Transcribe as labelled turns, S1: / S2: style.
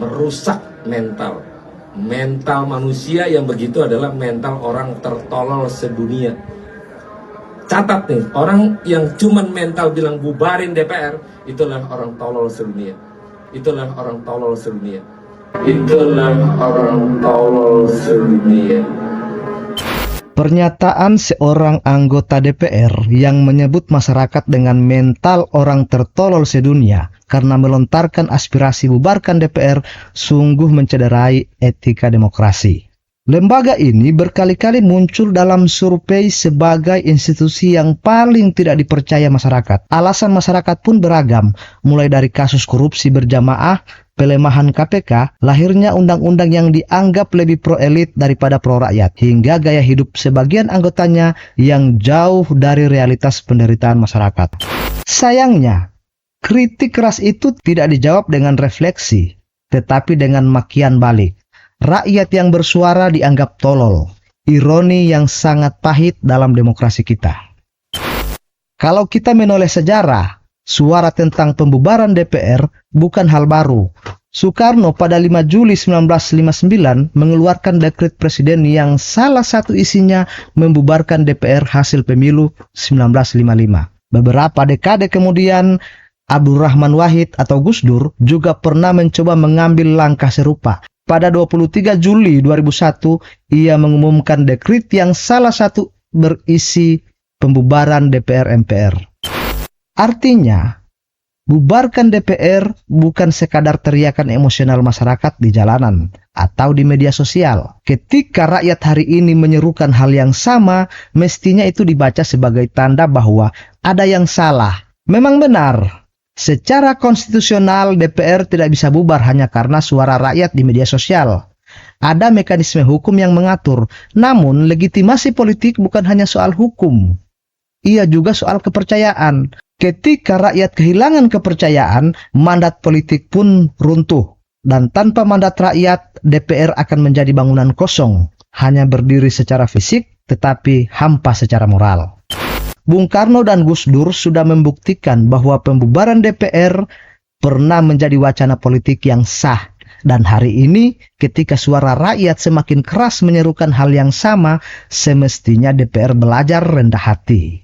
S1: merusak mental. Mental manusia yang begitu adalah mental orang tertolol sedunia. Catat nih, orang yang cuman mental bilang bubarin DPR, itulah orang tolol sedunia. Itulah orang tolol sedunia. Itulah orang tolol sedunia.
S2: Pernyataan seorang anggota DPR yang menyebut masyarakat dengan mental orang tertolol sedunia karena melontarkan aspirasi bubarkan DPR sungguh mencederai etika demokrasi. Lembaga ini berkali-kali muncul dalam survei sebagai institusi yang paling tidak dipercaya masyarakat. Alasan masyarakat pun beragam, mulai dari kasus korupsi berjamaah, pelemahan KPK, lahirnya undang-undang yang dianggap lebih pro-elit daripada pro-rakyat, hingga gaya hidup sebagian anggotanya yang jauh dari realitas penderitaan masyarakat. Sayangnya, kritik keras itu tidak dijawab dengan refleksi, tetapi dengan makian balik. Rakyat yang bersuara dianggap tolol. Ironi yang sangat pahit dalam demokrasi kita. Kalau kita menoleh sejarah, suara tentang pembubaran DPR bukan hal baru. Soekarno pada 5 Juli 1959 mengeluarkan dekret presiden yang salah satu isinya membubarkan DPR hasil pemilu 1955. Beberapa dekade kemudian, Abdurrahman Wahid atau Gus Dur juga pernah mencoba mengambil langkah serupa. Pada 23 Juli 2001, ia mengumumkan dekret yang salah satu berisi pembubaran DPR MPR. Artinya, bubarkan DPR bukan sekadar teriakan emosional masyarakat di jalanan atau di media sosial. Ketika rakyat hari ini menyerukan hal yang sama, mestinya itu dibaca sebagai tanda bahwa ada yang salah. Memang benar. Secara konstitusional, DPR tidak bisa bubar hanya karena suara rakyat di media sosial. Ada mekanisme hukum yang mengatur, namun legitimasi politik bukan hanya soal hukum. Ia juga soal kepercayaan. Ketika rakyat kehilangan kepercayaan, mandat politik pun runtuh. Dan tanpa mandat rakyat, DPR akan menjadi bangunan kosong, hanya berdiri secara fisik, tetapi hampa secara moral. Bung Karno dan Gus Dur sudah membuktikan bahwa pembubaran DPR pernah menjadi wacana politik yang sah. Dan hari ini, ketika suara rakyat semakin keras menyerukan hal yang sama, semestinya DPR belajar rendah hati.